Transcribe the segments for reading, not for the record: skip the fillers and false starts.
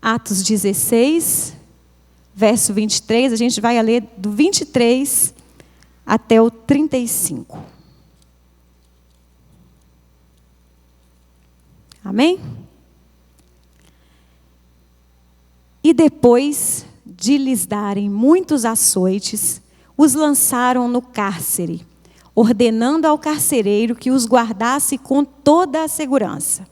Atos 16, verso 23, a gente vai ler do 23 até o 35. Amém? E depois de lhes darem muitos açoites, os lançaram no cárcere, ordenando ao carcereiro que os guardasse com toda a segurança.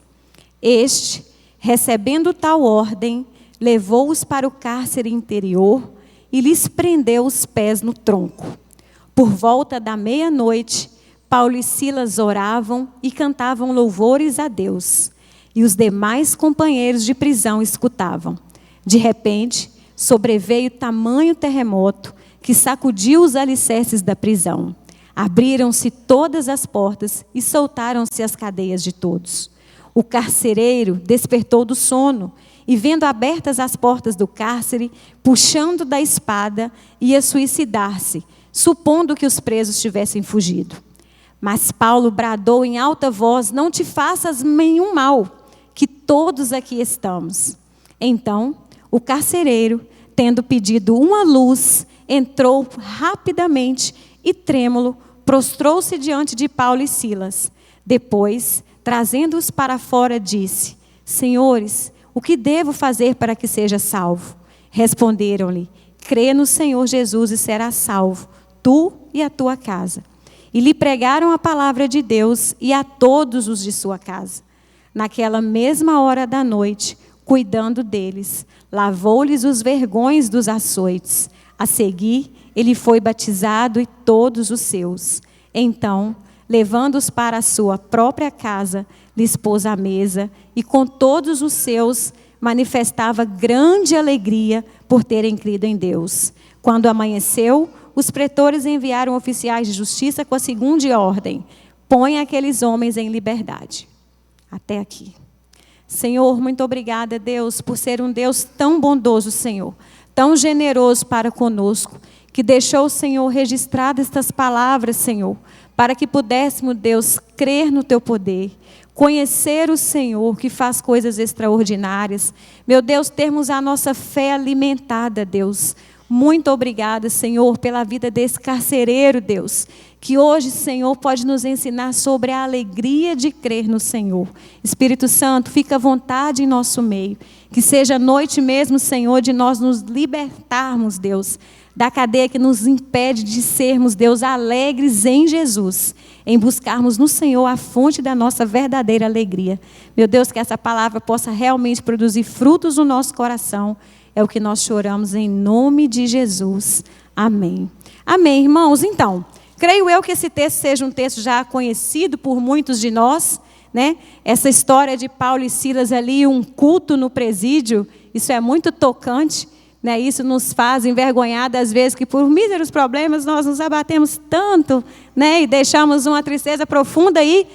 Este, recebendo tal ordem, levou-os para o cárcere interior e lhes prendeu os pés no tronco. Por volta da meia-noite, Paulo e Silas oravam e cantavam louvores a Deus, e os demais companheiros de prisão escutavam. De repente, sobreveio tamanho terremoto que sacudiu os alicerces da prisão. Abriram-se todas as portas e soltaram-se as cadeias de todos. O carcereiro despertou do sono e, vendo abertas as portas do cárcere, puxando da espada, ia suicidar-se, supondo que os presos tivessem fugido. Mas Paulo bradou em alta voz: não te faças nenhum mal, que todos aqui estamos. Então, o carcereiro, tendo pedido uma luz, entrou rapidamente e, trêmulo, prostrou-se diante de Paulo e Silas. Depois, trazendo-os para fora, disse: Senhores, o que devo fazer para que seja salvo? Responderam-lhe: crê no Senhor Jesus e serás salvo, tu e a tua casa. E lhe pregaram a palavra de Deus e a todos os de sua casa. Naquela mesma hora da noite, cuidando deles, lavou-lhes os vergões dos açoites. A seguir, ele foi batizado e todos os seus. Então, levando-os para a sua própria casa, lhes pôs à mesa e com todos os seus manifestava grande alegria por terem crido em Deus. Quando amanheceu, os pretores enviaram oficiais de justiça com a seguinte ordem: põe aqueles homens em liberdade. Até aqui. Senhor, muito obrigada, Deus, por ser um Deus tão bondoso, Senhor, tão generoso para conosco, que deixou, Senhor, registradas estas palavras, Senhor, para que pudéssemos, Deus, crer no teu poder, conhecer o Senhor, que faz coisas extraordinárias. Meu Deus, termos a nossa fé alimentada, Deus. Muito obrigada, Senhor, pela vida desse carcereiro, Deus, que hoje, Senhor, pode nos ensinar sobre a alegria de crer no Senhor. Espírito Santo, fica à vontade em nosso meio. Que seja a noite mesmo, Senhor, de nós nos libertarmos, Deus, da cadeia que nos impede de sermos, Deus, alegres em Jesus, em buscarmos no Senhor a fonte da nossa verdadeira alegria. Meu Deus, que essa palavra possa realmente produzir frutos no nosso coração. É o que nós choramos em nome de Jesus. Amém. Amém, irmãos. Então, creio eu que esse texto seja um texto já conhecido por muitos de nós, né? Essa história de Paulo e Silas ali, um culto no presídio, isso é muito tocante, né? Isso nos faz envergonhar das vezes que por míseros problemas nós nos abatemos tanto, né? E deixamos uma tristeza profunda aí,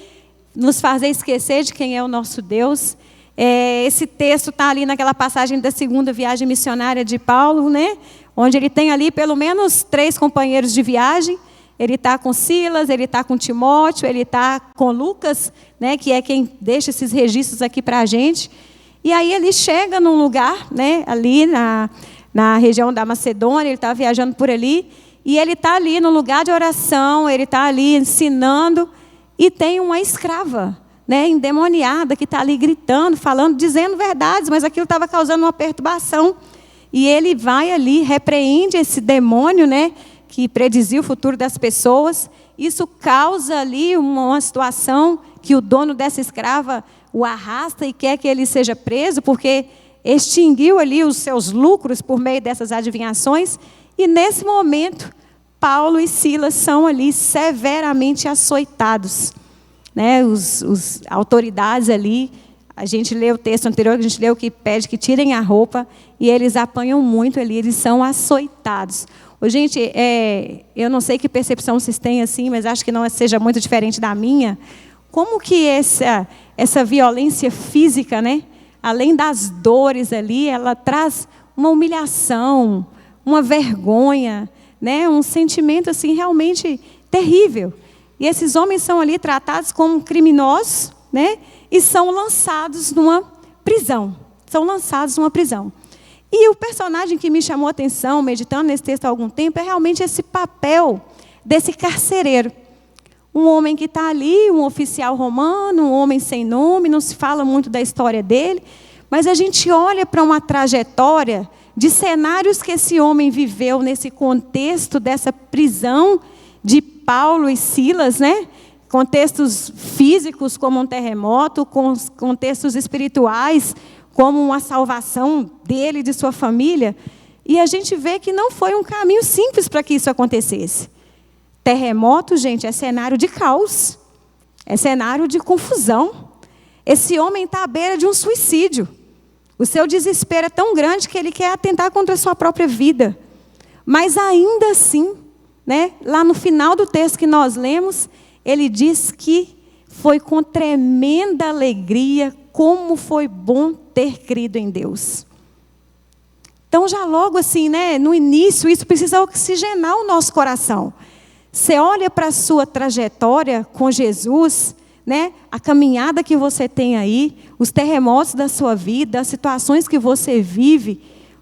nos fazer esquecer de quem é o nosso Deus. Esse texto está ali naquela passagem da segunda viagem missionária de Paulo, né? Onde ele tem ali pelo menos 3 companheiros de viagem. Ele está com Silas, ele está com Timóteo, ele está com Lucas, né? Que é quem deixa esses registros aqui para a gente. E aí ele chega num lugar, né? Ali na região da Macedônia, ele está viajando por ali, e ele está ali no lugar de oração, ele está ali ensinando, e tem uma escrava, né, endemoniada, que está ali gritando, falando, dizendo verdades, mas aquilo estava causando uma perturbação. E ele vai ali, repreende esse demônio, né, que predizia o futuro das pessoas. Isso causa ali uma situação que o dono dessa escrava o arrasta e quer que ele seja preso, porque extinguiu ali os seus lucros por meio dessas adivinhações. E nesse momento, Paulo e Silas são ali severamente açoitados. Né, as autoridades ali, a gente lê o texto anterior, a gente leu que pede que tirem a roupa, e eles apanham muito ali, eles são açoitados. Gente, eu não sei que percepção vocês têm assim, mas acho que não seja muito diferente da minha. Como que essa violência física, né, além das dores ali, ela traz uma humilhação, uma vergonha, né, um sentimento assim realmente terrível. E esses homens são ali tratados como criminosos, né? E são lançados numa prisão. são lançados numa prisão. E o personagem que me chamou a atenção, meditando nesse texto há algum tempo, é realmente esse papel desse carcereiro. Um homem que está ali, um oficial romano, um homem sem nome, não se fala muito da história dele, mas a gente olha para uma trajetória de cenários que esse homem viveu nesse contexto dessa prisão de Paulo e Silas, né? Contextos físicos como um terremoto, contextos espirituais como uma salvação dele e de sua família. E a gente vê que não foi um caminho simples para que isso acontecesse. Terremoto, gente, é cenário de caos, é cenário de confusão. Esse homem está à beira de um suicídio. O seu desespero é tão grande que ele quer atentar contra a sua própria vida. Mas ainda assim, né, lá no final do texto que nós lemos, ele diz que foi com tremenda alegria como foi bom ter crido em Deus. Então, já logo assim, né, no início, isso precisa oxigenar o nosso coração. Você olha para a sua trajetória com Jesus, né, a caminhada que você tem aí, os terremotos da sua vida, as situações que você vive,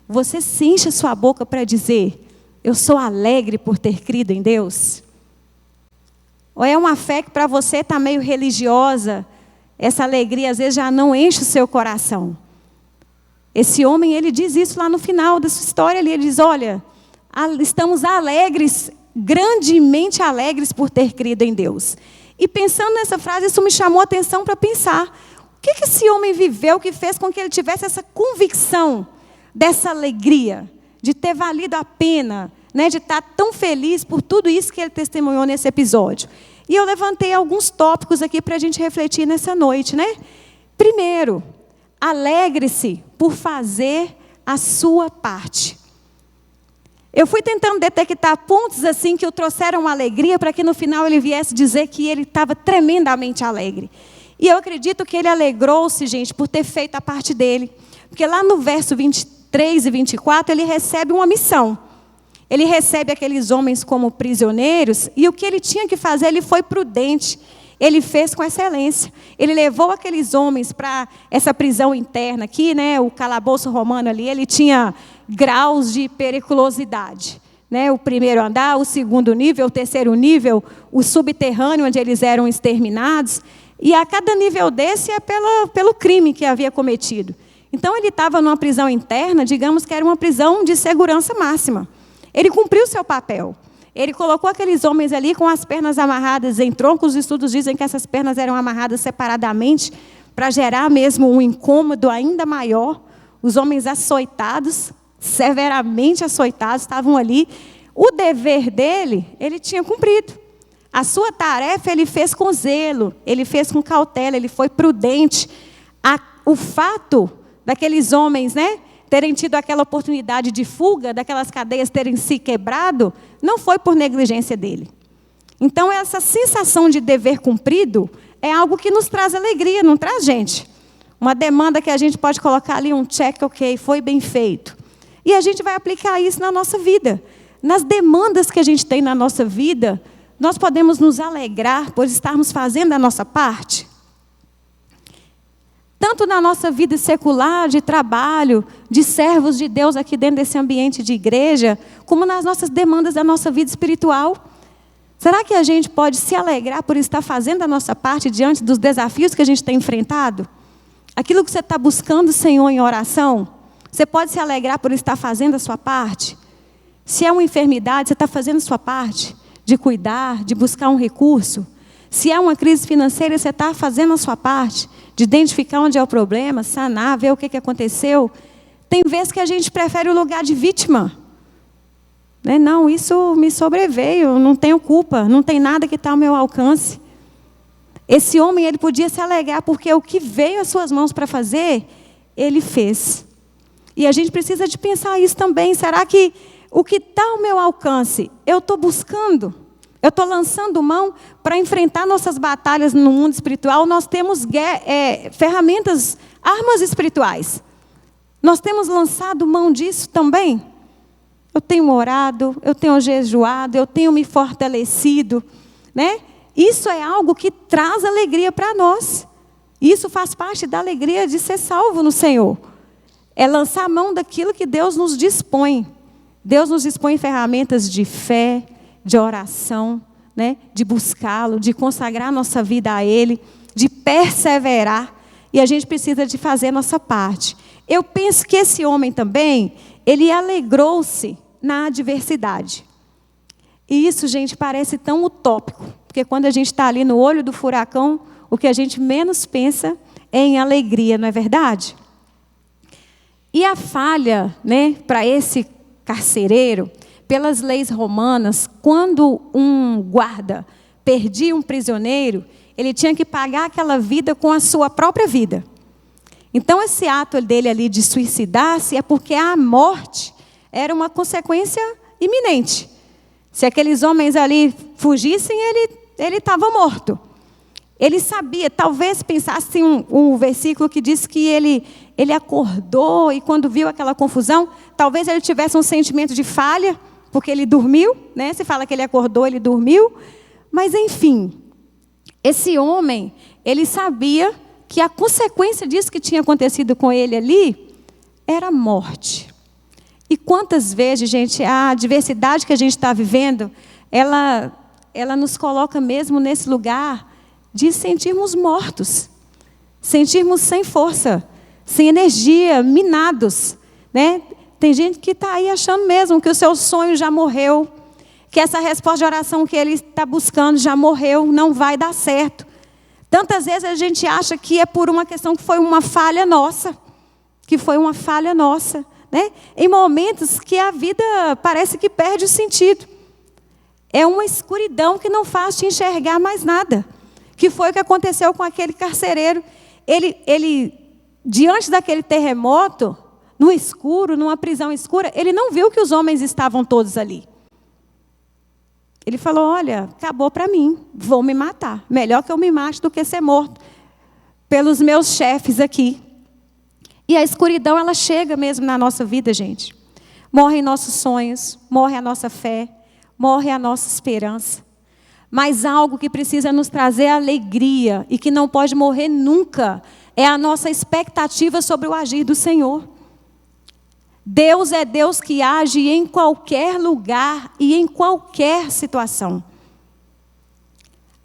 você se enche a sua boca para dizer: eu sou alegre por ter crido em Deus? Ou é uma fé que para você está meio religiosa, essa alegria às vezes já não enche o seu coração? Esse homem, ele diz isso lá no final da sua história, ele diz: olha, estamos alegres, grandemente alegres por ter crido em Deus. E pensando nessa frase, isso me chamou a atenção para pensar: o que esse homem viveu que fez com que ele tivesse essa convicção, dessa alegria, de ter valido a pena, né, de estar tão feliz por tudo isso que ele testemunhou nesse episódio? E eu levantei alguns tópicos aqui para a gente refletir nessa noite, né? Primeiro, alegre-se por fazer a sua parte. Eu fui tentando detectar pontos assim que o trouxeram alegria, para que no final ele viesse dizer que ele estava tremendamente alegre. E eu acredito que ele alegrou-se, gente, por ter feito a parte dele. Porque lá no verso 23 e 24, ele recebe uma missão. Ele recebe aqueles homens como prisioneiros, e o que ele tinha que fazer, ele foi prudente. Ele fez com excelência. Ele levou aqueles homens para essa prisão interna aqui, né? O calabouço romano ali, ele tinha graus de periculosidade, né? O primeiro andar, o segundo nível, o terceiro nível, o subterrâneo, onde eles eram exterminados. E a cada nível desse é pelo crime que havia cometido. Então, ele estava numa prisão interna, digamos que era uma prisão de segurança máxima. Ele cumpriu seu papel. Ele colocou aqueles homens ali com as pernas amarradas em troncos. Os estudos dizem que essas pernas eram amarradas separadamente para gerar mesmo um incômodo ainda maior. Os homens açoitados, severamente açoitados, estavam ali. O dever dele, ele tinha cumprido. A sua tarefa ele fez com zelo, ele fez com cautela, ele foi prudente. O fato daqueles homens, né, terem tido aquela oportunidade de fuga, daquelas cadeias terem se quebrado, não foi por negligência dele. Então, essa sensação de dever cumprido é algo que nos traz alegria, não traz, gente? Uma demanda que a gente pode colocar ali um check, ok, foi bem feito. E a gente vai aplicar isso na nossa vida. Nas demandas que a gente tem na nossa vida, nós podemos nos alegrar por estarmos fazendo a nossa parte. Tanto na nossa vida secular, de trabalho, de servos de Deus aqui dentro desse ambiente de igreja, como nas nossas demandas da nossa vida espiritual. Será que a gente pode se alegrar por estar fazendo a nossa parte diante dos desafios que a gente tem enfrentado? Aquilo que você está buscando, Senhor, em oração, você pode se alegrar por estar fazendo a sua parte? Se é uma enfermidade, você está fazendo a sua parte de cuidar, de buscar um recurso? Se é uma crise financeira, você está fazendo a sua parte de identificar onde é o problema, sanar, ver o que aconteceu? Tem vezes que a gente prefere o lugar de vítima. Né? Não, isso me sobreveio, não tenho culpa, não tem nada que está ao meu alcance. Esse homem, ele podia se alegrar porque o que veio às suas mãos para fazer, ele fez. E a gente precisa de pensar isso também. Será que o que está ao meu alcance, eu estou buscando? Eu estou lançando mão para enfrentar nossas batalhas no mundo espiritual. Nós temos ferramentas, armas espirituais. Nós temos lançado mão disso também. Eu tenho orado, eu tenho jejuado, eu tenho me fortalecido, né? Isso é algo que traz alegria para nós. Isso faz parte da alegria de ser salvo no Senhor. É lançar a mão daquilo que Deus nos dispõe. Deus nos dispõe ferramentas de fé, de oração, né? De buscá-lo, de consagrar nossa vida a Ele, de perseverar. E a gente precisa de fazer a nossa parte. Eu penso que esse homem também, ele alegrou-se na adversidade. E isso, gente, parece tão utópico. Porque quando a gente está ali no olho do furacão, o que a gente menos pensa é em alegria, não é verdade? E a falha, né, para esse carcereiro, pelas leis romanas, quando um guarda perdia um prisioneiro, ele tinha que pagar aquela vida com a sua própria vida. Então, esse ato dele ali de suicidar-se é porque a morte era uma consequência iminente. Se aqueles homens ali fugissem, ele estava morto. Ele sabia, talvez pensasse um versículo que diz que ele acordou e quando viu aquela confusão, talvez ele tivesse um sentimento de falha, porque ele dormiu, né? Se fala que ele acordou, ele dormiu. Mas, enfim, esse homem, ele sabia que a consequência disso que tinha acontecido com ele ali era a morte. E quantas vezes, gente, a adversidade que a gente está vivendo, ela nos coloca mesmo nesse lugar de sentirmos mortos, sentirmos sem força, sem energia, minados, né? Tem gente que está aí achando mesmo que o seu sonho já morreu, que essa resposta de oração que ele está buscando já morreu, não vai dar certo. Tantas vezes a gente acha que é por uma questão que foi uma falha nossa, né? Em momentos que a vida parece que perde o sentido. É uma escuridão que não faz te enxergar mais nada. Que foi o que aconteceu com aquele carcereiro. Ele diante daquele terremoto, no escuro, numa prisão escura, ele não viu que os homens estavam todos ali. Ele falou, olha, acabou para mim, vou me matar. Melhor que eu me mate do que ser morto pelos meus chefes aqui. E a escuridão, ela chega mesmo na nossa vida, gente. Morrem nossos sonhos, morre a nossa fé, morre a nossa esperança. Mas algo que precisa nos trazer alegria e que não pode morrer nunca é a nossa expectativa sobre o agir do Senhor. Deus é Deus que age em qualquer lugar e em qualquer situação.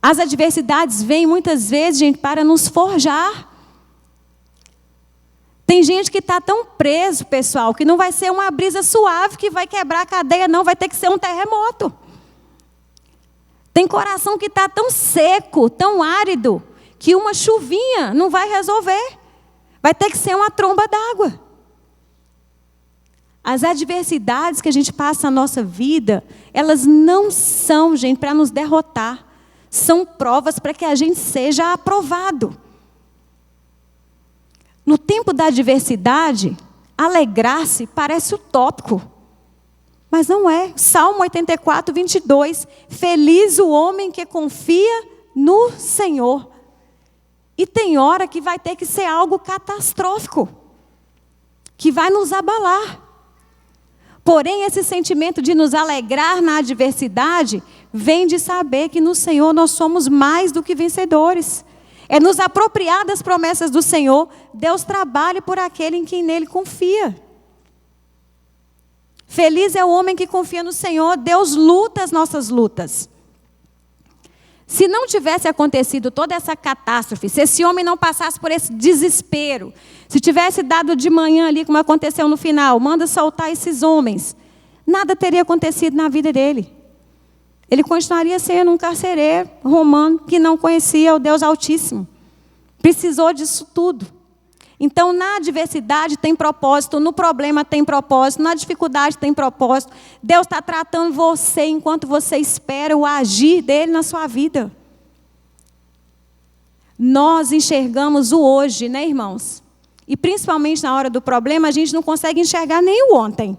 As adversidades vêm muitas vezes, gente, para nos forjar. Tem gente que está tão preso, pessoal, que não vai ser uma brisa suave que vai quebrar a cadeia, não, vai ter que ser um terremoto. Tem coração que está tão seco, tão árido, que uma chuvinha não vai resolver. Vai ter que ser uma tromba d'água. As adversidades que a gente passa na nossa vida, elas não são, gente, para nos derrotar. São provas para que a gente seja aprovado. No tempo da adversidade, alegrar-se parece utópico. Mas não é. Salmo 84, 22. Feliz o homem que confia no Senhor. E tem hora que vai ter que ser algo catastrófico, que vai nos abalar. Porém, esse sentimento de nos alegrar na adversidade vem de saber que no Senhor nós somos mais do que vencedores. É nos apropriar das promessas do Senhor. Deus trabalha por aquele em quem nele confia. Feliz é o homem que confia no Senhor. Deus luta as nossas lutas. Se não tivesse acontecido toda essa catástrofe, se esse homem não passasse por esse desespero, se tivesse dado de manhã ali, como aconteceu no final, manda soltar esses homens, nada teria acontecido na vida dele. Ele continuaria sendo um carcereiro romano que não conhecia o Deus Altíssimo. Precisou disso tudo. Então, na adversidade tem propósito, no problema tem propósito, na dificuldade tem propósito. Deus está tratando você enquanto você espera o agir dele na sua vida. Nós enxergamos o hoje, né, irmãos? E principalmente na hora do problema, a gente não consegue enxergar nem o ontem.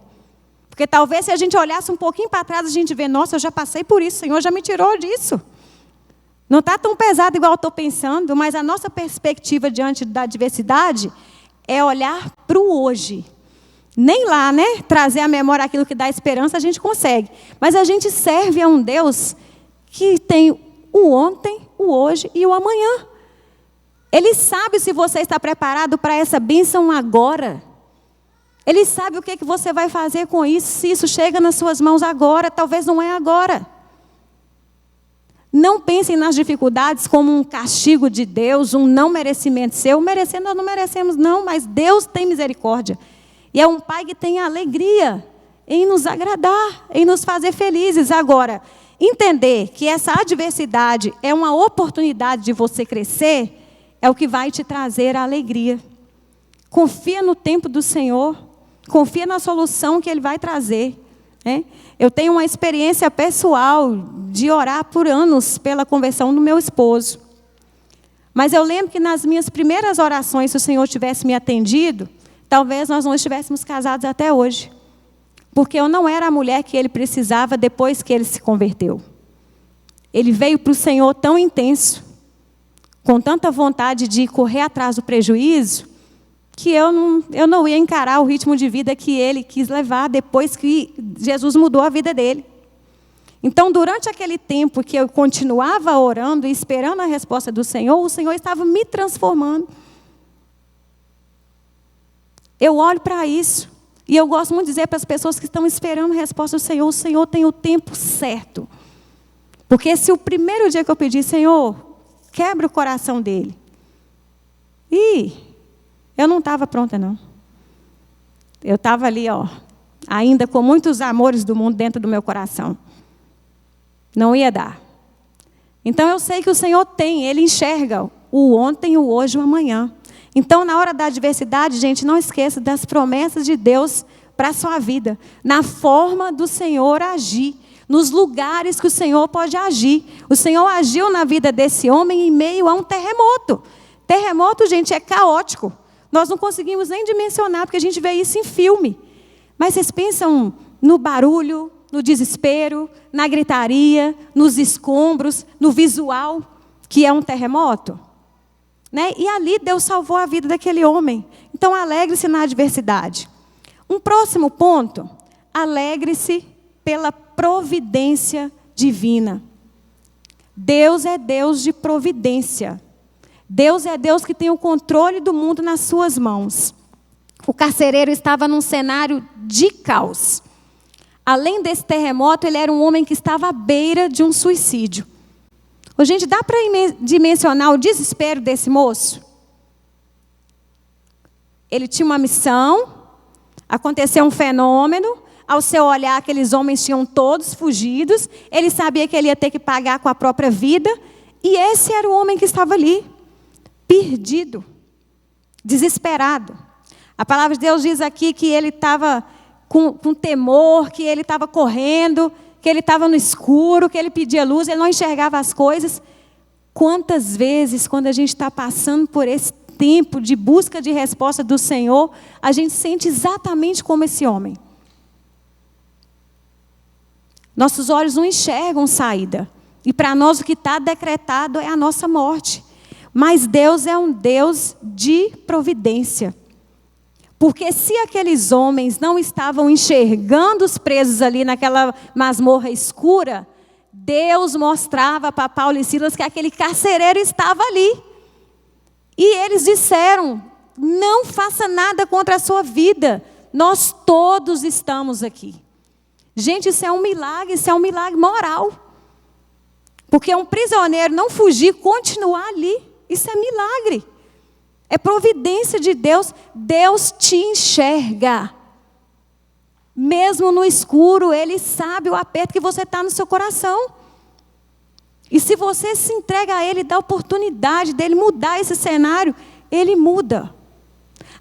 Porque talvez se a gente olhasse um pouquinho para trás, a gente vê, nossa, eu já passei por isso, o Senhor já me tirou disso. Não está tão pesado igual eu estou pensando, mas a nossa perspectiva diante da adversidade é olhar para o hoje. Nem lá, né? Trazer à memória aquilo que dá esperança, a gente consegue. Mas a gente serve a um Deus que tem o ontem, o hoje e o amanhã. Ele sabe se você está preparado para essa bênção agora. Ele sabe o que você vai fazer com isso, se isso chega nas suas mãos agora, talvez não é agora. Não pensem nas dificuldades como um castigo de Deus, um não merecimento seu. Merecendo nós não merecemos não, mas Deus tem misericórdia. E é um Pai que tem alegria em nos agradar, em nos fazer felizes. Agora, entender que essa adversidade é uma oportunidade de você crescer, é o que vai te trazer a alegria. Confia no tempo do Senhor, confia na solução que Ele vai trazer. Eu tenho uma experiência pessoal de orar por anos pela conversão do meu esposo. Mas eu lembro que nas minhas primeiras orações, se o Senhor tivesse me atendido, talvez nós não estivéssemos casados até hoje. Porque eu não era a mulher que ele precisava depois que ele se converteu. Ele veio para o Senhor tão intenso, com tanta vontade de correr atrás do prejuízo, que eu não ia encarar o ritmo de vida que ele quis levar depois que Jesus mudou a vida dele. Então, durante aquele tempo que eu continuava orando e esperando a resposta do Senhor, o Senhor estava me transformando. Eu olho para isso e eu gosto muito de dizer para as pessoas que estão esperando a resposta do Senhor, o Senhor tem o tempo certo. Porque se o primeiro dia que eu pedi, Senhor, quebra o coração dele. Eu não estava pronta, não. Eu estava ali, ainda com muitos amores do mundo dentro do meu coração. Não ia dar. Então, eu sei que o Senhor Ele enxerga o ontem, o hoje e o amanhã. Então, na hora da adversidade, gente, não esqueça das promessas de Deus para a sua vida. Na forma do Senhor agir. Nos lugares que o Senhor pode agir. O Senhor agiu na vida desse homem em meio a um terremoto. Terremoto, gente, é caótico. Nós não conseguimos nem dimensionar, porque a gente vê isso em filme. Mas vocês pensam no barulho, no desespero, na gritaria, nos escombros, no visual, que é um terremoto? E ali Deus salvou a vida daquele homem. Então, alegre-se na adversidade. Um próximo ponto, alegre-se pela providência divina. Deus é Deus de providência. Deus é Deus que tem o controle do mundo nas suas mãos. O carcereiro estava num cenário de caos. Além desse terremoto, ele era um homem que estava à beira de um suicídio. Gente, dá para dimensionar o desespero desse moço? Ele tinha uma missão, aconteceu um fenômeno, ao seu olhar aqueles homens tinham todos fugidos, ele sabia que ele ia ter que pagar com a própria vida, e esse era o homem que estava ali. Perdido, desesperado. A palavra de Deus diz aqui que ele estava com temor, que ele estava correndo, que ele estava no escuro, que ele pedia luz, ele não enxergava as coisas. Quantas vezes, quando a gente está passando por esse tempo de busca de resposta do Senhor, a gente sente exatamente como esse homem. Nossos olhos não enxergam saída. E para nós o que está decretado é a nossa morte. Mas Deus é um Deus de providência. Porque se aqueles homens não estavam enxergando os presos ali naquela masmorra escura, Deus mostrava para Paulo e Silas que aquele carcereiro estava ali. E eles disseram, não faça nada contra a sua vida, nós todos estamos aqui. Gente, isso é um milagre moral. Porque um prisioneiro não fugir, continuar ali, isso é milagre. É providência de Deus. Deus te enxerga. Mesmo no escuro, Ele sabe o aperto que você está no seu coração. E se você se entrega a Ele, dá a oportunidade dEle mudar esse cenário, Ele muda.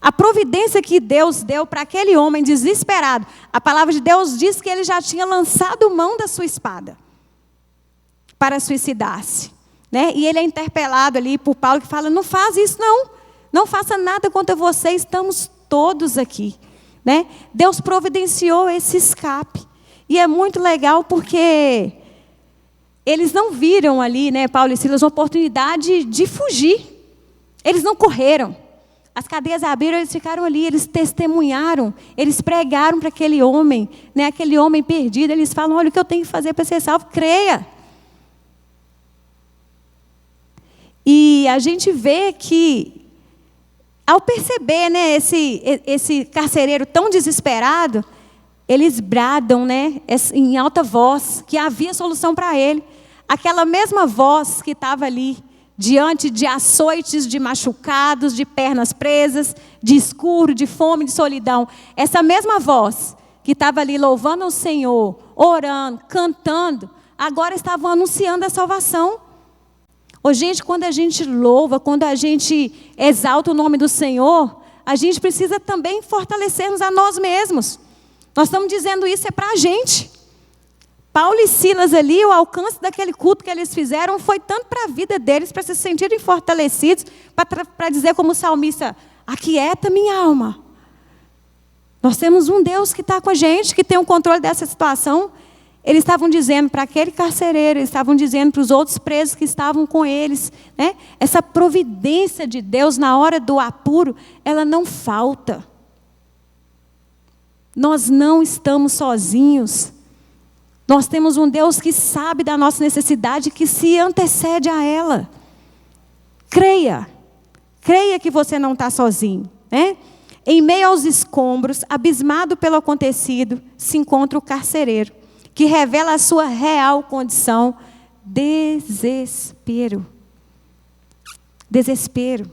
A providência que Deus deu para aquele homem desesperado, a palavra de Deus diz que ele já tinha lançado mão da sua espada para suicidar-se. E ele é interpelado ali por Paulo, que fala, não faz isso não. Não faça nada contra você, estamos todos aqui. Deus providenciou esse escape. E é muito legal porque eles não viram ali, Paulo e Silas, uma oportunidade de fugir. Eles não correram. As cadeias abriram, eles ficaram ali, eles testemunharam, eles pregaram para aquele homem perdido. Eles falam, olha, o que eu tenho que fazer para ser salvo? Creia. E a gente vê que ao perceber, né, esse carcereiro tão desesperado, eles bradam, né, em alta voz que havia solução para ele. Aquela mesma voz que estava ali, diante de açoites, de machucados, de pernas presas, de escuro, de fome, de solidão. Essa mesma voz que estava ali louvando o Senhor, orando, cantando, agora estavam anunciando a salvação. Ô, gente, quando a gente louva, quando a gente exalta o nome do Senhor, a gente precisa também fortalecermos a nós mesmos. Nós estamos dizendo isso para a gente. Paulo e Silas ali, o alcance daquele culto que eles fizeram foi tanto para a vida deles, para se sentirem fortalecidos, para dizer como o salmista, aquieta minha alma. Nós temos um Deus que está com a gente, que tem o controle dessa situação. Eles estavam dizendo para aquele carcereiro, eles estavam dizendo para os outros presos que estavam com eles, né? Essa providência de Deus na hora do apuro, ela não falta. Nós não estamos sozinhos. Nós temos um Deus que sabe da nossa necessidade, que se antecede a ela. Creia que você não está sozinho, né? Em meio aos escombros, abismado pelo acontecido, se encontra o carcereiro, que revela a sua real condição: desespero. Desespero.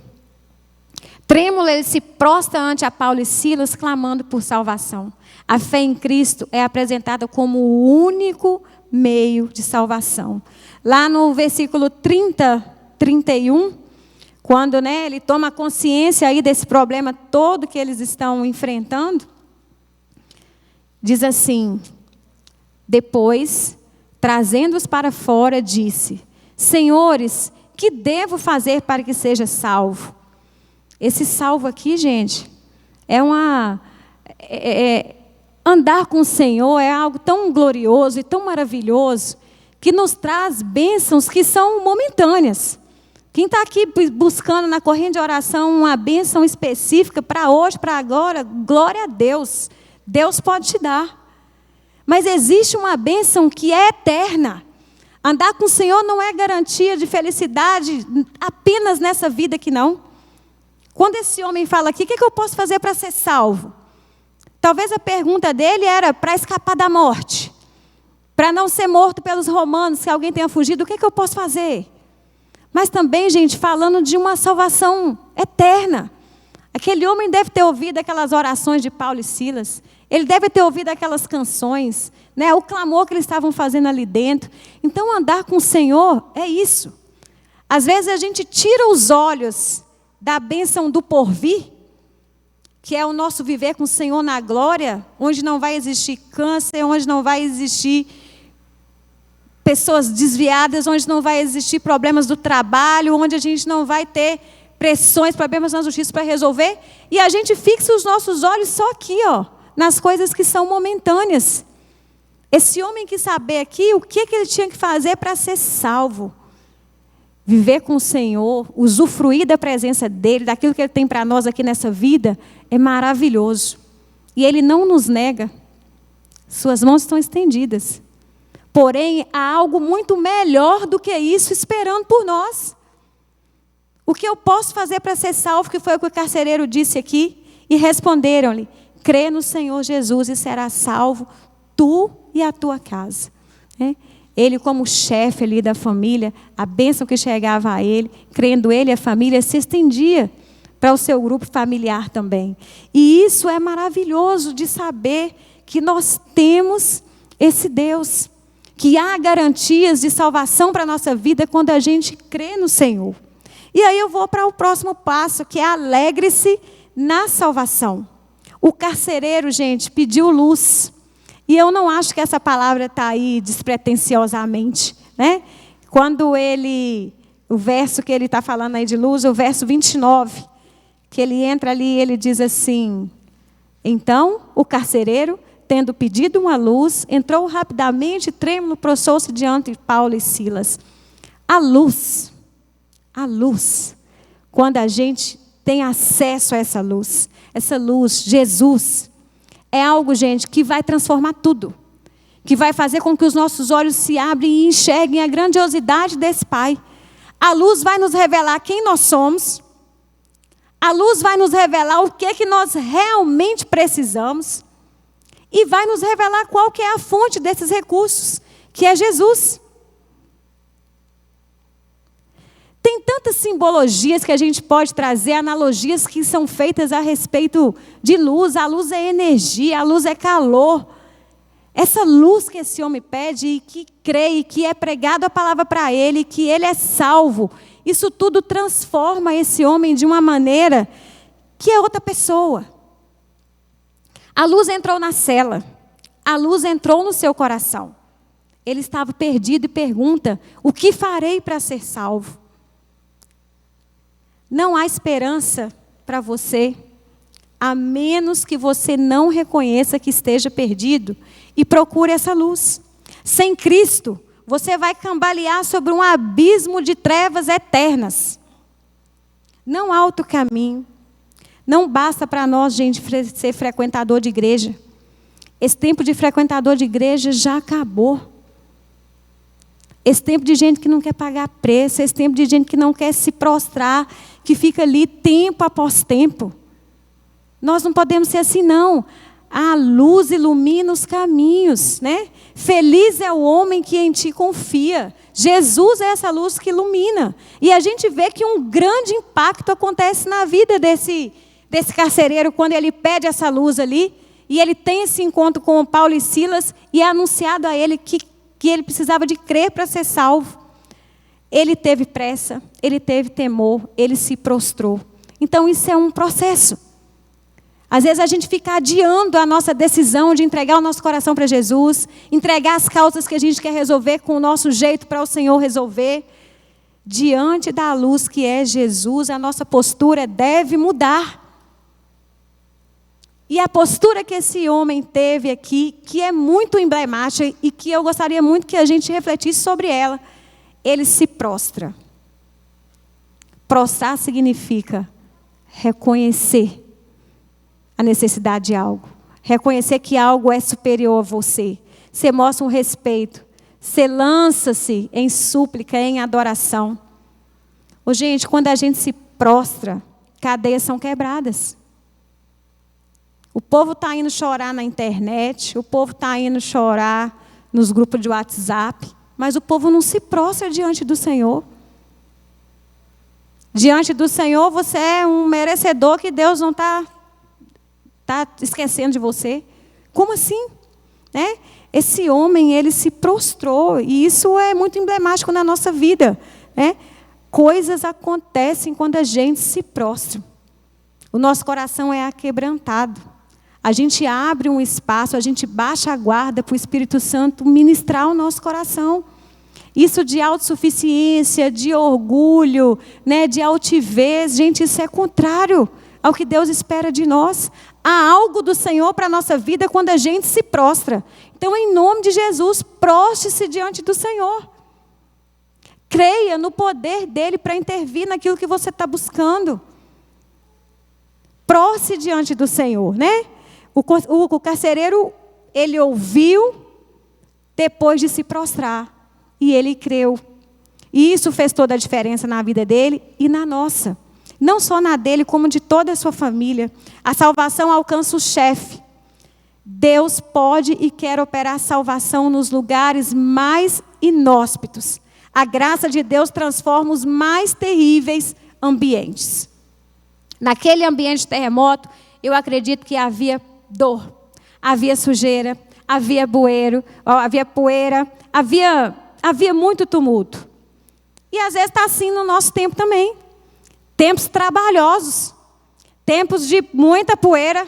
Trêmulo, ele se prostra ante a Paulo e Silas, clamando por salvação. A fé em Cristo é apresentada como o único meio de salvação. Lá no versículo 31, quando, né, ele toma consciência aí desse problema todo que eles estão enfrentando, diz assim: depois, trazendo-os para fora, disse: Senhores, que devo fazer para que seja salvo? Esse salvo aqui, gente, andar com o Senhor é algo tão glorioso e tão maravilhoso, que nos traz bênçãos que são momentâneas. Quem está aqui buscando na corrente de oração uma bênção específica para hoje, para agora, glória a Deus. Deus pode te dar. Mas existe uma bênção que é eterna. Andar com o Senhor não é garantia de felicidade apenas nessa vida aqui, não. Quando esse homem fala aqui, o que eu posso fazer para ser salvo? Talvez a pergunta dele era para escapar da morte. Para não ser morto pelos romanos, se alguém tenha fugido, o que eu posso fazer? Mas também, gente, falando de uma salvação eterna. Aquele homem deve ter ouvido aquelas orações de Paulo e Silas. Ele deve ter ouvido aquelas canções, né? O clamor que eles estavam fazendo ali dentro. Então, andar com o Senhor é isso. Às vezes a gente tira os olhos da bênção do porvir, que é o nosso viver com o Senhor na glória, onde não vai existir câncer, onde não vai existir pessoas desviadas, onde não vai existir problemas do trabalho, onde a gente não vai ter pressões, problemas na justiça para resolver, e a gente fixa os nossos olhos só aqui, ó, nas coisas que são momentâneas. Esse homem quis saber aqui o que ele tinha que fazer para ser salvo. Viver com o Senhor, usufruir da presença dEle, daquilo que Ele tem para nós aqui nessa vida, é maravilhoso. E Ele não nos nega. Suas mãos estão estendidas. Porém, há algo muito melhor do que isso esperando por nós. O que eu posso fazer para ser salvo, que foi o que o carcereiro disse aqui? E responderam-lhe: crê no Senhor Jesus e serás salvo, tu e a tua casa. Ele, como chefe ali da família, a bênção que chegava a ele, crendo ele, a família se estendia para o seu grupo familiar também. E isso é maravilhoso de saber que nós temos esse Deus, que há garantias de salvação para a nossa vida quando a gente crê no Senhor. E aí eu vou para o próximo passo, que é alegre-se na salvação. O carcereiro, gente, pediu luz. E eu não acho que essa palavra está aí despretensiosamente, né? Quando o verso que ele está falando aí de luz, o verso 29, que ele entra ali e ele diz assim: então o carcereiro, tendo pedido uma luz, entrou rapidamente, trêmulo, prostrou-se diante de Paulo e Silas. A luz, quando a gente tem acesso a essa luz, Jesus, é algo, gente, que vai transformar tudo. Que vai fazer com que os nossos olhos se abrem e enxerguem a grandiosidade desse Pai. A luz vai nos revelar quem nós somos. A luz vai nos revelar o que é que nós realmente precisamos e vai nos revelar qual que é a fonte desses recursos, que é Jesus. Tem tantas simbologias que a gente pode trazer, analogias que são feitas a respeito de luz. A luz é energia, a luz é calor. Essa luz que esse homem pede e que crê e que é pregado a palavra para ele, que ele é salvo, isso tudo transforma esse homem de uma maneira que é outra pessoa. A luz entrou na cela, a luz entrou no seu coração. Ele estava perdido e pergunta: o que farei para ser salvo? Não há esperança para você, a menos que você não reconheça que esteja perdido e procure essa luz. Sem Cristo, você vai cambalear sobre um abismo de trevas eternas. Não há outro caminho. Não basta para nós, gente, ser frequentador de igreja. Esse tempo de frequentador de igreja já acabou. Esse tempo de gente que não quer pagar preço, esse tempo de gente que não quer se prostrar, que fica ali tempo após tempo. Nós não podemos ser assim, não. A luz ilumina os caminhos, né? Feliz é o homem que em ti confia. Jesus é essa luz que ilumina. E a gente vê que um grande impacto acontece na vida desse carcereiro, quando ele pede essa luz ali, e ele tem esse encontro com Paulo e Silas, e é anunciado a ele que ele precisava de crer para ser salvo. Ele teve pressa, ele teve temor, ele se prostrou. Então isso é um processo. Às vezes a gente fica adiando a nossa decisão de entregar o nosso coração para Jesus, entregar as causas que a gente quer resolver com o nosso jeito para o Senhor resolver. Diante da luz que é Jesus, a nossa postura deve mudar. E a postura que esse homem teve aqui, que é muito emblemática e que eu gostaria muito que a gente refletisse sobre ela, ele se prostra. Prostrar significa reconhecer a necessidade de algo. Reconhecer que algo é superior a você. Você mostra um respeito. Você lança-se em súplica, em adoração. Gente, quando a gente se prostra, cadeias são quebradas. O povo está indo chorar na internet, o povo está indo chorar nos grupos de WhatsApp, mas o povo não se prostra diante do Senhor. Diante do Senhor, você é um merecedor que Deus não está esquecendo de você. Como assim? Né? Esse homem, ele se prostrou, e isso é muito emblemático na nossa vida. Né? Coisas acontecem quando a gente se prostra. O nosso coração é aquebrantado. A gente abre um espaço, a gente baixa a guarda para o Espírito Santo ministrar o nosso coração. Isso de autossuficiência, de orgulho, né, de altivez, gente, isso é contrário ao que Deus espera de nós. Há algo do Senhor para a nossa vida quando a gente se prostra. Então, em nome de Jesus, prostre-se diante do Senhor. Creia no poder dEle para intervir naquilo que você está buscando. Prostre diante do Senhor, né? O carcereiro, ele ouviu depois de se prostrar. E ele creu. E isso fez toda a diferença na vida dele e na nossa. Não só na dele, como de toda a sua família. A salvação alcança o chefe. Deus pode e quer operar salvação nos lugares mais inóspitos. A graça de Deus transforma os mais terríveis ambientes. Naquele ambiente de terremoto, eu acredito que havia dor, havia sujeira, havia bueiro, havia poeira, havia muito tumulto. E às vezes está assim no nosso tempo também. Tempos trabalhosos, tempos de muita poeira,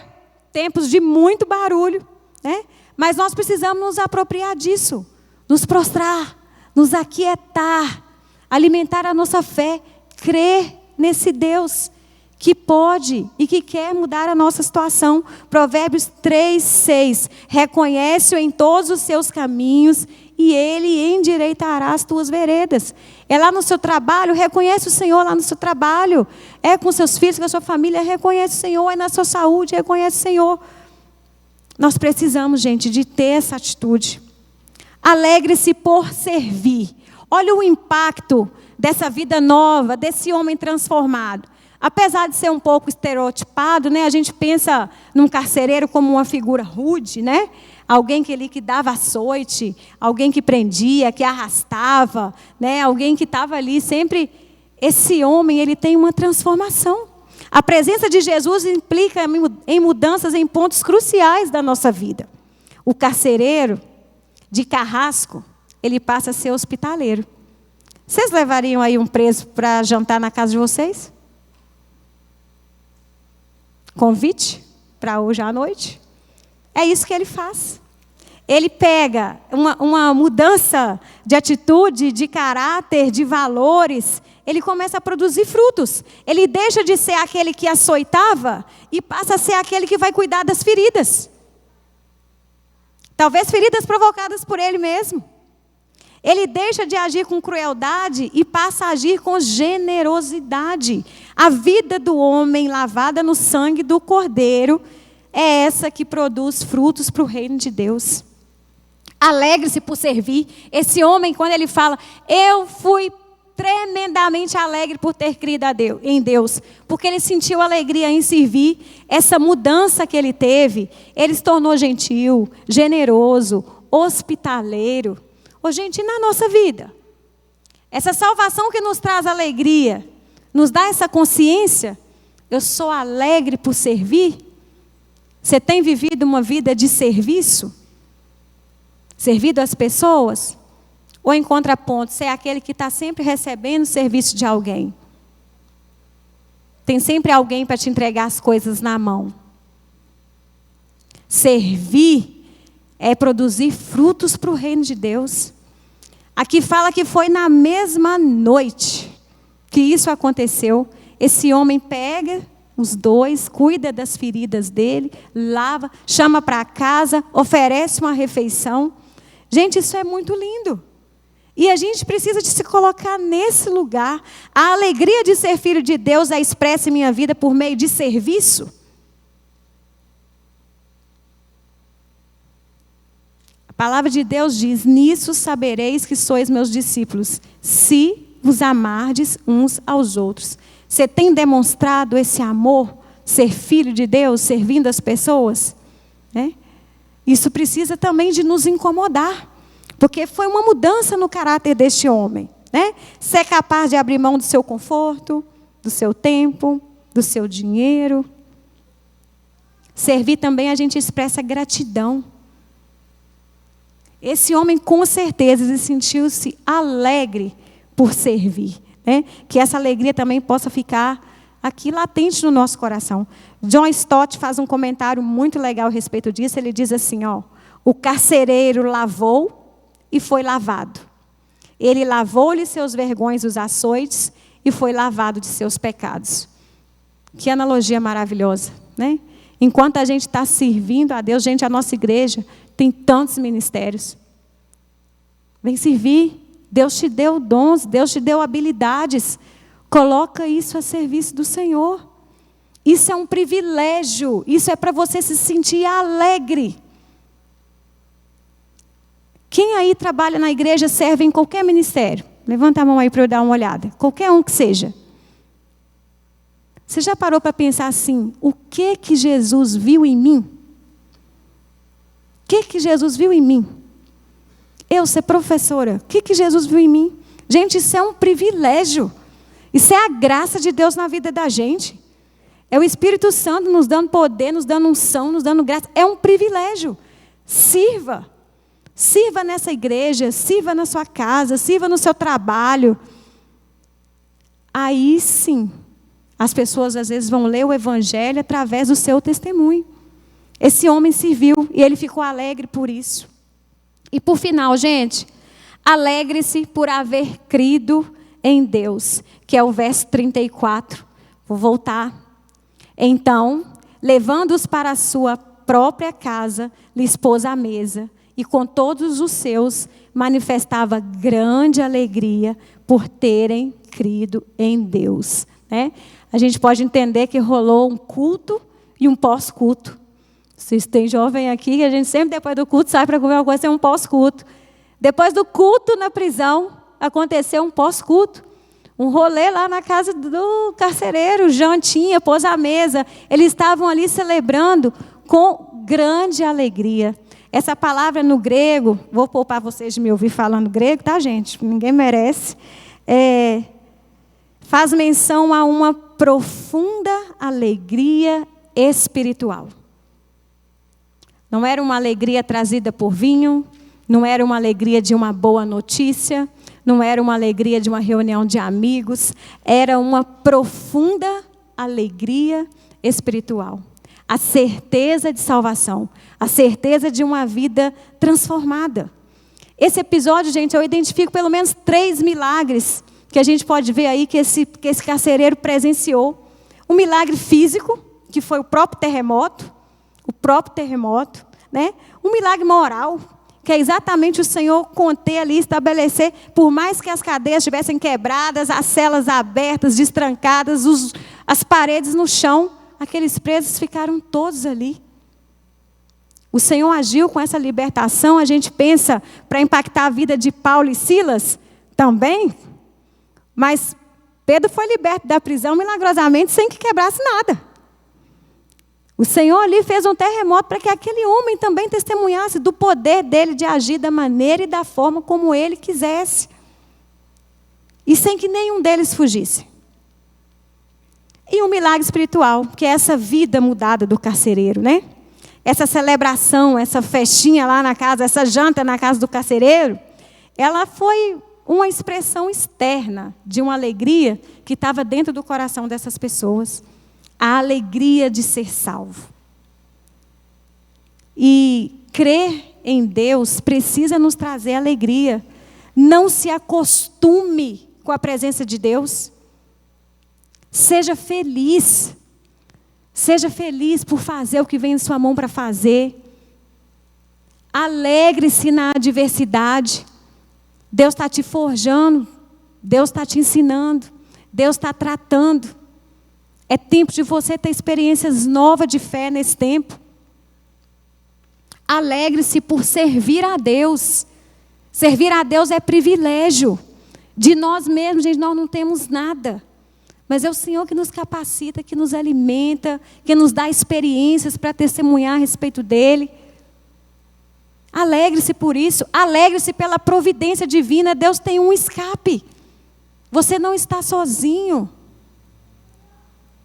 tempos de muito barulho, né? Mas nós precisamos nos apropriar disso, nos prostrar, nos aquietar, alimentar a nossa fé, crer nesse Deus que pode e que quer mudar a nossa situação. Provérbios 3:6, reconhece-o em todos os seus caminhos e Ele endireitará as tuas veredas. É lá no seu trabalho, reconhece o Senhor lá no seu trabalho. É com seus filhos, com a sua família, reconhece o Senhor. É na sua saúde, reconhece o Senhor. Nós precisamos, gente, de ter essa atitude. Alegre-se por servir. Olha o impacto dessa vida nova, desse homem transformado. Apesar de ser um pouco estereotipado, né, a gente pensa num carcereiro como uma figura rude, né? Alguém que dava açoite, alguém que prendia, que arrastava, né? Alguém que estava ali sempre. Esse homem, ele tem uma transformação. A presença de Jesus implica em mudanças em pontos cruciais da nossa vida. O carcereiro de carrasco, ele passa a ser hospitaleiro. Vocês levariam aí um preso para jantar na casa de vocês? Convite para hoje à noite? É isso que ele faz. Ele pega uma mudança de atitude, de caráter, de valores. Ele começa a produzir frutos. Ele deixa de ser aquele que açoitava e passa a ser aquele que vai cuidar das feridas. Talvez feridas provocadas por ele mesmo. Ele deixa de agir com crueldade e passa a agir com generosidade. A vida do homem lavada no sangue do Cordeiro é essa que produz frutos para o reino de Deus. Alegre-se por servir. Esse homem, quando ele fala, eu fui tremendamente alegre por ter crido em Deus, porque ele sentiu alegria em servir. Essa mudança que ele teve, ele se tornou gentil, generoso, hospitaleiro. Ô, gente, e na nossa vida? Essa salvação que nos traz alegria, nos dá essa consciência, eu sou alegre por servir? Você tem vivido uma vida de serviço? Servido às pessoas? Ou em contraponto, você é aquele que está sempre recebendo o serviço de alguém? Tem sempre alguém para te entregar as coisas na mão. Servir é produzir frutos para o reino de Deus. Aqui fala que foi na mesma noite que isso aconteceu. Esse homem pega os dois, cuida das feridas dele, lava, chama para casa, oferece uma refeição. Gente, isso é muito lindo. E a gente precisa de se colocar nesse lugar. A alegria de ser filho de Deus é expressa em minha vida por meio de serviço. A palavra de Deus diz, nisso sabereis que sois meus discípulos, se vos amardes uns aos outros. Você tem demonstrado esse amor, ser filho de Deus, servindo as pessoas? Isso precisa também de nos incomodar. Porque foi uma mudança no caráter deste homem. Ser capaz de abrir mão do seu conforto, do seu tempo, do seu dinheiro. Servir também a gente expressa gratidão. Esse homem com certeza sentiu-se alegre por servir. Que essa alegria também possa ficar aqui latente no nosso coração. John Stott faz um comentário muito legal a respeito disso. Ele diz assim, o carcereiro lavou e foi lavado. Ele lavou-lhe seus vergões dos açoites e foi lavado de seus pecados. Que analogia maravilhosa, né? Enquanto a gente está servindo a Deus, gente, a nossa igreja tem tantos ministérios. Vem servir. Deus te deu dons, Deus te deu habilidades. Coloca isso a serviço do Senhor. Isso é um privilégio. Isso é para você se sentir alegre. Quem aí trabalha na igreja, serve em qualquer ministério? Levanta a mão aí para eu dar uma olhada. Qualquer um que seja. Você já parou para pensar assim, o que Jesus viu em mim? O que Jesus viu em mim? Eu ser professora, o que Jesus viu em mim? Gente, isso é um privilégio. Isso é a graça de Deus na vida da gente. É o Espírito Santo nos dando poder, nos dando unção, nos dando graça. É um privilégio. Sirva. Sirva nessa igreja, sirva na sua casa, sirva no seu trabalho. Aí sim, as pessoas às vezes vão ler o Evangelho através do seu testemunho. Esse homem serviu e ele ficou alegre por isso. E por final, gente, alegre-se por haver crido em Deus, que é o verso 34. Vou voltar. Então, levando-os para a sua própria casa, lhes pôs à mesa. E com todos os seus, manifestava grande alegria por terem crido em Deus. A gente pode entender que rolou um culto e um pós-culto. Vocês têm jovem aqui, que a gente sempre depois do culto sai para comer alguma coisa, é um pós-culto. Depois do culto na prisão, aconteceu um pós-culto. um rolê lá na casa do carcereiro, jantinha, pôs a mesa. Eles estavam ali celebrando com grande alegria. Essa palavra no grego, vou poupar vocês de me ouvir falando grego, tá, gente? Ninguém merece. Faz menção a uma profunda alegria espiritual. Não era uma alegria trazida por vinho, não era uma alegria de uma boa notícia, não era uma alegria de uma reunião de amigos, era uma profunda alegria espiritual. A certeza de salvação, a certeza de uma vida transformada. Esse episódio, gente, eu identifico pelo menos 3 milagres que a gente pode ver aí que esse carcereiro presenciou. Um milagre físico, que foi o próprio terremoto, né? Um milagre moral, que é exatamente o Senhor conter ali, estabelecer, por mais que as cadeias estivessem quebradas, as celas abertas, destrancadas, as paredes no chão, aqueles presos ficaram todos ali. O Senhor agiu com essa libertação, a gente pensa, para impactar a vida de Paulo e Silas, também, mas Pedro foi liberto da prisão milagrosamente, sem que quebrasse nada. O Senhor ali fez um terremoto para que aquele homem também testemunhasse do poder dele de agir da maneira e da forma como ele quisesse. E sem que nenhum deles fugisse. E um milagre espiritual, que é essa vida mudada do carcereiro, né? Essa celebração, essa festinha lá na casa, essa janta na casa do carcereiro, ela foi uma expressão externa de uma alegria que estava dentro do coração dessas pessoas. A alegria de ser salvo. E crer em Deus precisa nos trazer alegria. Não se acostume com a presença de Deus. Seja feliz. Seja feliz por fazer o que vem em sua mão para fazer. Alegre-se na adversidade. Deus está te forjando. Deus está te ensinando. Deus está tratando. É tempo de você ter experiências novas de fé nesse tempo. Alegre-se por servir a Deus. Servir a Deus é privilégio. De nós mesmos, gente, nós não temos nada. Mas é o Senhor que nos capacita, que nos alimenta, que nos dá experiências para testemunhar a respeito dEle. Alegre-se por isso. Alegre-se pela providência divina. Deus tem um escape. Você não está sozinho.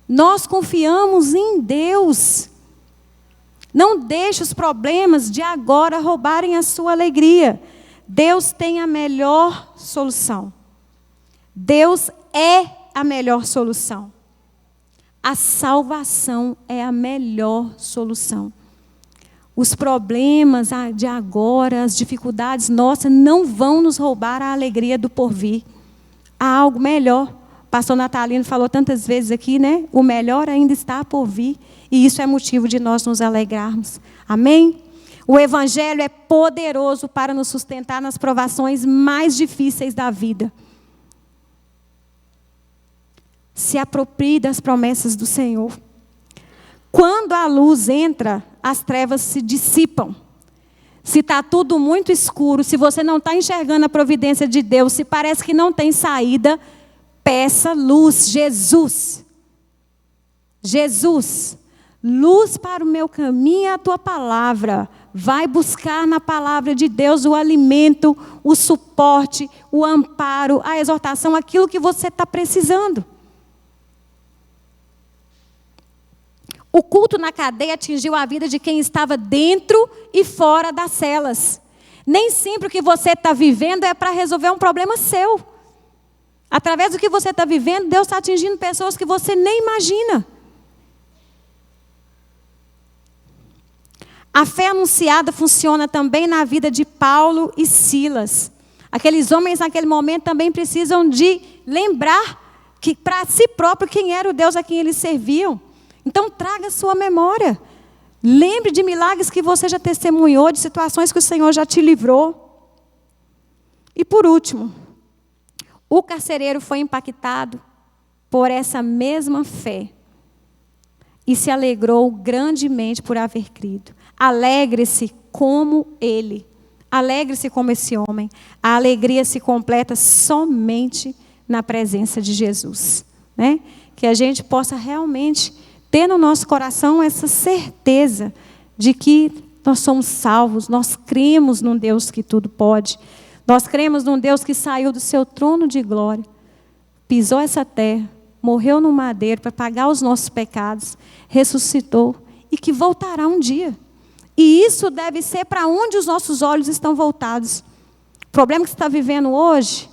Nós confiamos em Deus. Não deixe os problemas de agora roubarem a sua alegria. Deus tem a melhor solução. Deus é a melhor solução. A salvação é a melhor solução. Os problemas de agora, as dificuldades nossas, não vão nos roubar a alegria do porvir. Há algo melhor. O pastor Natalino falou tantas vezes aqui, né? O melhor ainda está por vir. E isso é motivo de nós nos alegrarmos. Amém? O Evangelho é poderoso para nos sustentar nas provações mais difíceis da vida. Se aproprie das promessas do Senhor. Quando a luz entra, as trevas se dissipam. Se está tudo muito escuro, se você não está enxergando a providência de Deus, se parece que não tem saída, peça luz. Jesus, luz para o meu caminho é a tua palavra. Vai buscar na palavra de Deus o alimento, o suporte, o amparo, a exortação, aquilo que você está precisando. O culto na cadeia atingiu a vida de quem estava dentro e fora das celas. Nem sempre o que você está vivendo é para resolver um problema seu. Através do que você está vivendo, Deus está atingindo pessoas que você nem imagina. A fé anunciada funciona também na vida de Paulo e Silas. Aqueles homens naquele momento também precisam de lembrar que para si próprio quem era o Deus a quem eles serviam. Então traga a sua memória. Lembre de milagres que você já testemunhou, de situações que o Senhor já te livrou. E por último, o carcereiro foi impactado por essa mesma fé e se alegrou grandemente por haver crido. Alegre-se como ele. Alegre-se como esse homem. A alegria se completa somente na presença de Jesus, né? Que a gente possa realmente ter no nosso coração essa certeza de que nós somos salvos, nós cremos num Deus que tudo pode, nós cremos num Deus que saiu do seu trono de glória, pisou essa terra, morreu no madeiro para pagar os nossos pecados, ressuscitou e que voltará um dia. E isso deve ser para onde os nossos olhos estão voltados. O problema que você está vivendo hoje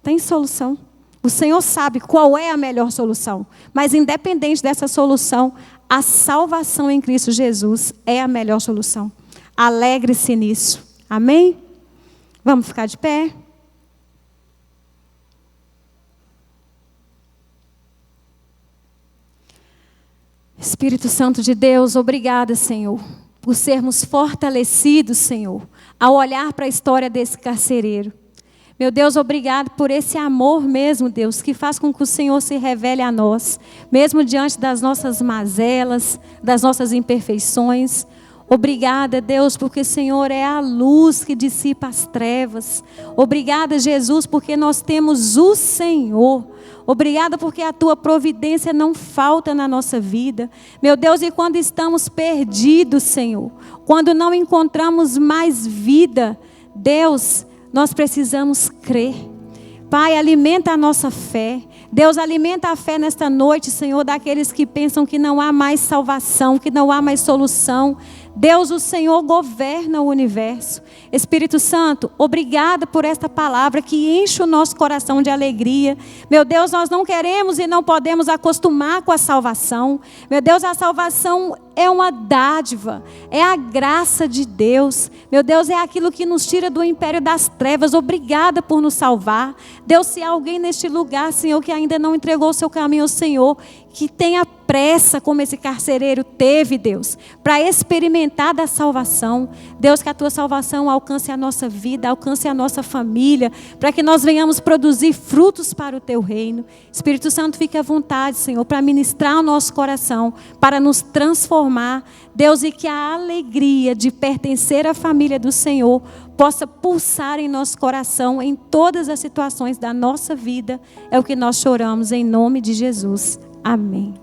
tem solução. O Senhor sabe qual é a melhor solução. Mas independente dessa solução, a salvação em Cristo Jesus é a melhor solução. Alegre-se nisso. Amém? Vamos ficar de pé? Espírito Santo de Deus, obrigada, Senhor, por sermos fortalecidos, Senhor, ao olhar para a história desse carcereiro. Meu Deus, obrigado por esse amor mesmo, Deus, que faz com que o Senhor se revele a nós, mesmo diante das nossas mazelas, das nossas imperfeições. Obrigada, Deus, porque o Senhor é a luz que dissipa as trevas. Obrigada, Jesus, porque nós temos o Senhor. Obrigada porque a tua providência não falta na nossa vida. Meu Deus, e quando estamos perdidos, Senhor, quando não encontramos mais vida, Deus, nós precisamos crer. Pai, alimenta a nossa fé. Deus, alimenta a fé nesta noite, Senhor, daqueles que pensam que não há mais salvação, que não há mais solução. Deus, o Senhor governa o universo. Espírito Santo, obrigada por esta palavra que enche o nosso coração de alegria. Meu Deus, nós não queremos e não podemos acostumar com a salvação. Meu Deus, a salvação é uma dádiva, é a graça de Deus. Meu Deus, é aquilo que nos tira do império das trevas. Obrigada por nos salvar. Deus, se há alguém neste lugar, Senhor, que ainda não entregou o seu caminho ao Senhor, que tenha pressa, como esse carcereiro teve, Deus, para experimentar da salvação. Deus, que a tua salvação alcance a nossa vida, alcance a nossa família, para que nós venhamos produzir frutos para o teu reino. Espírito Santo, fique à vontade, Senhor, para ministrar o nosso coração, para nos transformar. Deus, e que a alegria de pertencer à família do Senhor possa pulsar em nosso coração em todas as situações da nossa vida. É o que nós choramos em nome de Jesus. Amém.